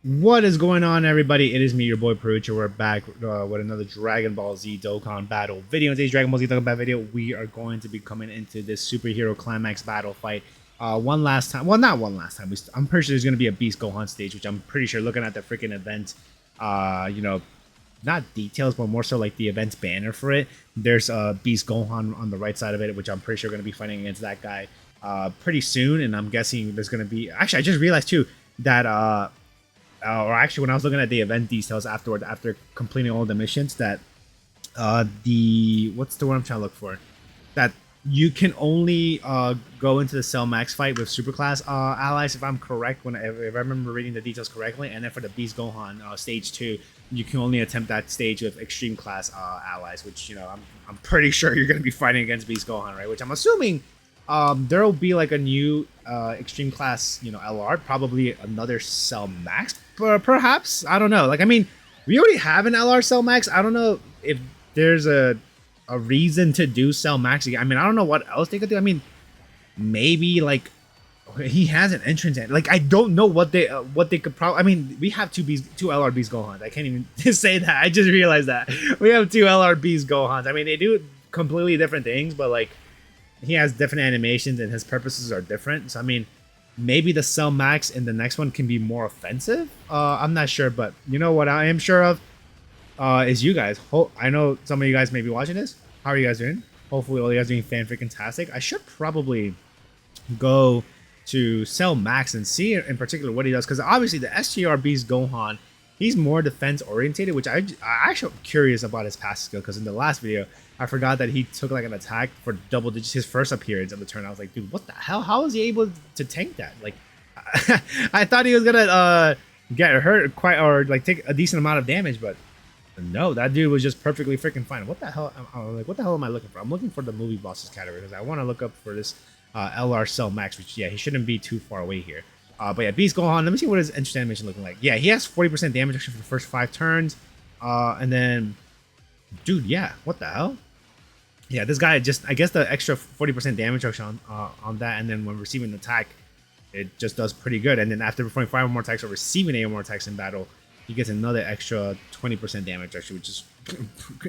What is going on, everybody? It is me, your boy Perucho. We're back with another Dragon Ball Z Dokkan battle video. In today's Dragon Ball Z Dokkan battle video, we are going to be coming into this superhero climax battle fight one last time. Well, not one last time. I'm pretty sure there's going to be a Beast Gohan stage, which I'm pretty sure looking at the freaking event, not details, but more so like the event banner for it. There's Beast Gohan on the right side of it, which I'm pretty sure going to be fighting against that guy pretty soon. And I'm guessing there's going to be. Actually, I just realized too that. Or actually when I was looking at the event details afterward, after completing all the missions, that the what's the word I'm trying to look for? That you can only go into the Cell Max fight with Superclass allies, if I'm correct, if I remember reading the details correctly. And then for the Beast Gohan stage 2, you can only attempt that stage with Extreme Class allies, which I'm pretty sure you're going to be fighting against Beast Gohan, right? Which I'm assuming there will be like a new extreme class, LR, probably another Cell Max, perhaps. I don't know. Like, I mean, we already have an LR Cell Max. I don't know if there's a reason to do Cell Max again. I mean, I don't know what else they could do. I mean, maybe like he has an entrance in. Like, I don't know what they could probably. I mean, we have two LRBs Gohans. I can't even say that. I just realized that we have two LRBs Gohans. I mean, they do completely different things, but like, he has different animations and his purposes are different. So I mean, maybe the Cell Max in the next one can be more offensive. I'm not sure, but you know what I am sure of is you guys. I know some of you guys may be watching this. How are you guys doing? Hopefully, all you guys are doing fan freaking tastic. I should probably go to Cell Max and see in particular what he does, because obviously the SGRB's Gohan, he's more defense orientated, which I actually am curious about his passive skill, because in the last video I forgot that he took like an attack for double digits his first appearance of the turn. I was like, dude, what the hell? How was he able to tank that? Like, I thought he was gonna get hurt quite, or like take a decent amount of damage, but no, that dude was just perfectly freaking fine. What the hell? I'm like, what the hell am I looking for? I'm looking for the movie bosses category, because I want to look up for this LR Cell Max, which, yeah, he shouldn't be too far away here. But yeah, Beast Gohan. Let me see what his entrance animation looking like. Yeah, he has 40% damage actually for the first 5 turns. And then, dude, yeah, what the hell? Yeah, this guy just, I guess the extra 40% damage on that, and then when receiving an attack, it just does pretty good. And then after performing 5 or more attacks or receiving 8 or more attacks in battle, he gets another extra 20% damage actually, which is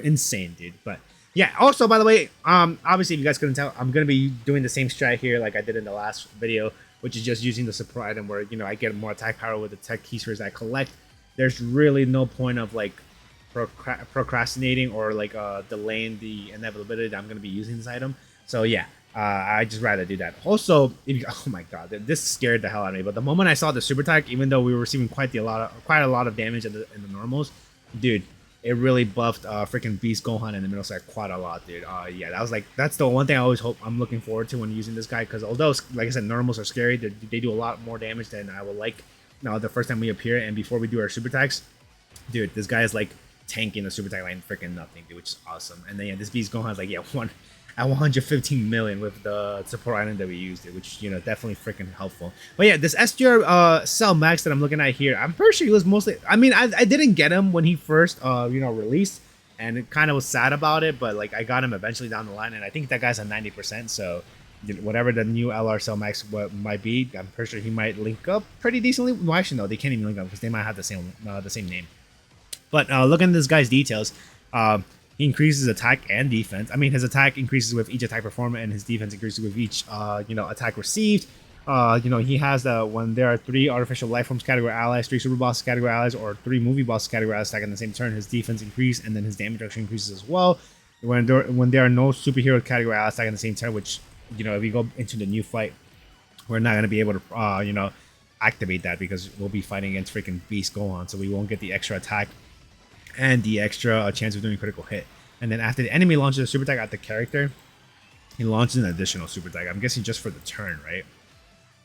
insane, dude. But yeah, also, by the way, obviously if you guys couldn't tell, I'm gonna be doing the same strat here like I did in the last video, which is just using the support item where, I get more attack power with the tech keyspheres I collect. There's really no point of like procrastinating or like delaying the inevitability that I'm going to be using this item. So yeah, I just rather do that. Also, oh my god, this scared the hell out of me. But the moment I saw the super attack, even though we were receiving quite a lot of damage in the normals, dude, it really buffed freaking Beast Gohan in the middle side quite a lot, dude. Yeah, that's the one thing I always hope I'm looking forward to when using this guy, because although, like I said, normals are scary, they do a lot more damage than I would like. The first time we appear and before we do our super attacks, dude, this guy is like tanking the super attack line freaking nothing, dude, which is awesome. And then yeah, this Beast Gohan is like, yeah, at 115 million with the support item that we used, which definitely freaking helpful. But yeah, this SGR Cell Max that I'm looking at here, I'm pretty sure he was mostly, I mean, I didn't get him when he first released, and it kind of was sad about it, but like I got him eventually down the line, and I think that guy's at 90%. So whatever the new LR Cell Max might be, I'm pretty sure he might link up pretty decently. Well, actually no, they can't even link up because they might have the same name. But looking at this guy's details, he increases attack and defense. I mean, his attack increases with each attack performed, and his defense increases with each attack received. He has when there are 3 artificial life forms category allies, 3 super boss category allies, or 3 movie boss category allies attacking the same turn, his defense increases, and then his damage actually increases as well. When there are no superhero category allies attacking the same turn, which if we go into the new fight, we're not gonna be able to activate that, because we'll be fighting against freaking Beast Gohan, so we won't get the extra attack and the extra chance of doing a critical hit. And then after the enemy launches a super attack at the character, he launches an additional super attack. I'm guessing just for the turn, right?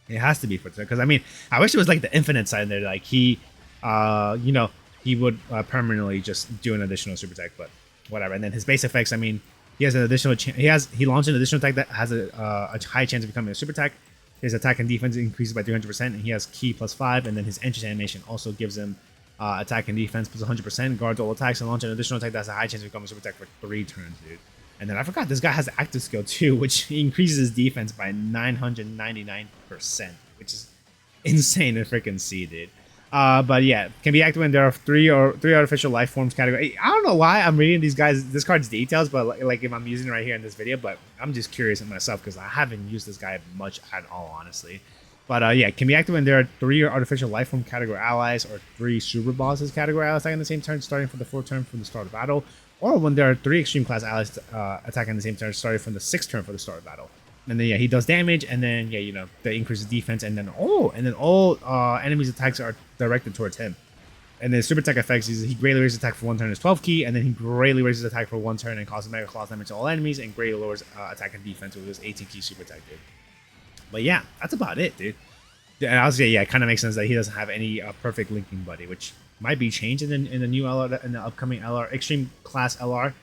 It has to be for the turn, because I mean, I wish it was like the infinite side there, like he would permanently just do an additional super attack, but whatever. And then his base effects, I mean, he has an additional he launched an additional attack that has a high chance of becoming a super attack. His attack and defense increases by 300%, and he has key +5, and then his entrance animation also gives him attack and defense plus 100%, guards all attacks, and launch an additional attack that's a high chance of becoming super attack for 3 turns, dude. And then I forgot this guy has active skill too, which increases his defense by 999%, which is insane to freaking see, dude. But yeah, can be activated when there are three artificial life forms category. I don't know why I'm reading this card's details, but like if I'm using it right here in this video, but I'm just curious in myself because I haven't used this guy much at all, honestly. But yeah, can be activated when there are three artificial life form category allies or three super bosses category allies attacking the same turn starting from the 4th turn from the start of battle, or when there are three extreme class allies attacking the same turn starting from the 6th turn for the start of battle. And then yeah, he does damage, and then yeah, you know, that increases defense, and then all enemies' attacks are directed towards him. And then super attack effects is he greatly raises attack for 1 turn is 12 key, and then he greatly raises attack for 1 turn and causes mega claws damage to all enemies, and greatly lowers attack and defense with his 18 key super attack, dude. But yeah, that's about it, dude. And I was say yeah, it kind of makes sense that he doesn't have any perfect linking buddy, which might be changed in the new LR, in the upcoming LR extreme class LR.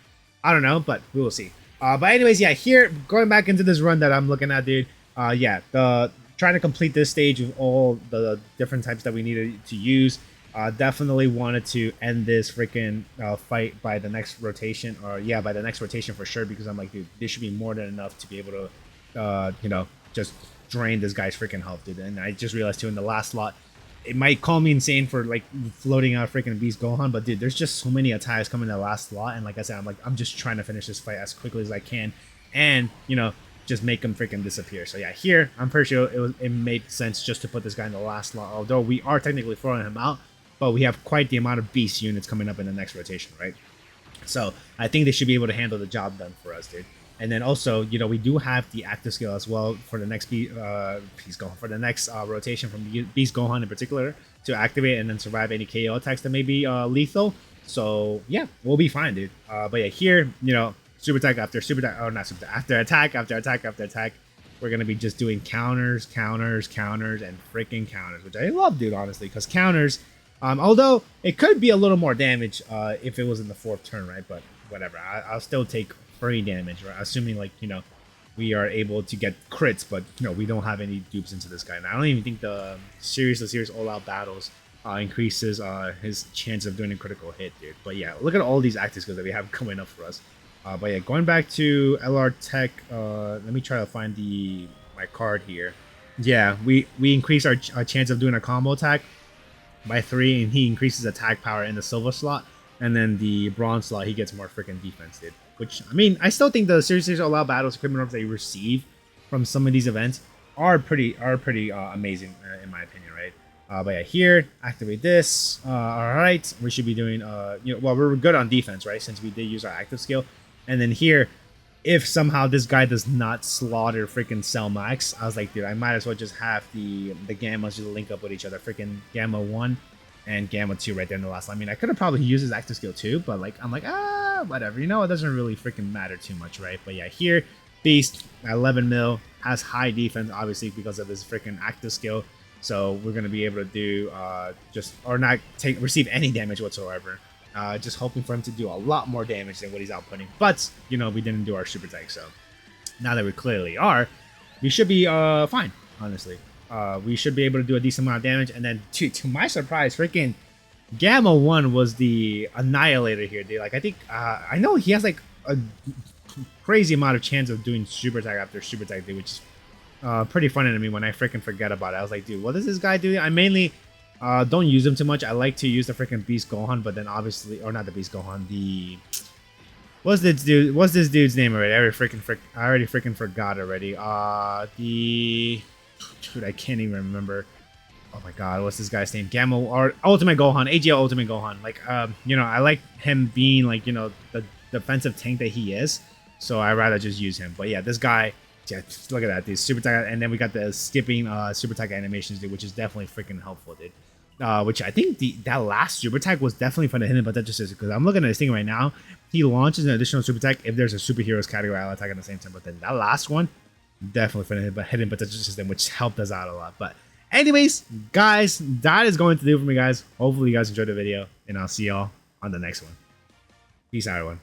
I don't know, but we will see. But anyways, yeah, here going back into this run that I'm looking at, dude. Yeah, trying to complete this stage of all the different types that we needed to use. Definitely wanted to end this freaking fight by the next rotation, or yeah, by the next rotation for sure. Because I'm like, dude, this should be more than enough to be able to, you know, just drain this guy's freaking health, dude. And I just realized too in the last slot, it might call me insane for like floating out freaking Beast Gohan, but dude, there's just so many attacks coming in the last slot, and like I said, I'm just trying to finish this fight as quickly as I can, and you know, just make him freaking disappear. So yeah, here I'm pretty sure it made sense just to put this guy in the last slot. Although we are technically throwing him out, but we have quite the amount of beast units coming up in the next rotation, right? So I think they should be able to handle the job done for us, dude. And then also, you know, we do have the active skill as well for the next Beast Gohan, for the next rotation from Beast Gohan in particular to activate and then survive any KO attacks that may be lethal. So yeah, we'll be fine, dude. But yeah, here, you know, super attack after super attack, or not super attack, after attack after attack after attack, we're gonna be just doing counters, counters, counters, and freaking counters, which I love, dude, honestly, because counters, although it could be a little more damage if it was in the 4th turn, right? But whatever, I'll still take free damage, right? Assuming like, you know, we are able to get crits, but you know, we don't have any dupes into this guy. And I don't even think the series all-out battles increases his chance of doing a critical hit, dude. But yeah, look at all these active skills that we have coming up for us. But yeah, going back to LR Tech, let me try to find my card here. Yeah, we increase our chance of doing a combo attack by 3, and he increases attack power in the silver slot, and then the bronze slot he gets more freaking defense, dude. Which, I mean, I still think the series all out battles equipment orbs that you receive from some of these events are pretty amazing in my opinion, right? But yeah, here, activate this. All right, we should be doing you know, well, we're good on defense, right? Since we did use our active skill. And then here, if somehow this guy does not slaughter freaking Cell Max, I was like, dude, I might as well just have the Gammas just link up with each other. Freaking Gamma 1 and Gamma 2 right there in the last line. I mean, I could have probably used his active skill too, but like, I'm like, whatever. You know, it doesn't really freaking matter too much, right? But yeah, here, Beast, 11 mil, has high defense, obviously, because of his freaking active skill. So we're going to be able to do not receive any damage whatsoever. Just hoping for him to do a lot more damage than what he's outputting. But, you know, we didn't do our super attack, so now that we clearly are, we should be fine, honestly. We should be able to do a decent amount of damage. And then, to my surprise, freaking Gamma 1 was the annihilator here, dude. Like, I think, I know he has, like, a crazy amount of chance of doing super attack after super attack, dude, which is pretty funny to me when I freaking forget about it. I was like, dude, what does this guy do? I mainly don't use him too much. I like to use the freaking Beast Gohan, but then obviously, or not the Beast Gohan, the... What's this dude's name already? I already freaking forgot already. Dude, I can't even remember. Oh my god, what's this guy's name? Gamma or Ultimate Gohan, AGL Ultimate Gohan. Like, you know, I like him being like, you know, the defensive tank that he is. So I rather just use him. But yeah, this guy, yeah, look at that, dude. Super attack, and then we got the skipping super attack animations, dude, which is definitely freaking helpful, dude. Which I think that last super attack was definitely fun to hit him, but that just is because I'm looking at this thing right now. He launches an additional super attack if there's a superheroes category I'll attack at the same time. But then that last one, definitely fun to hit him, but that's just system, which helped us out a lot. But anyways, guys, that is going to do it for me, guys. Hopefully you guys enjoyed the video, and I'll see y'all on the next one. Peace out, everyone.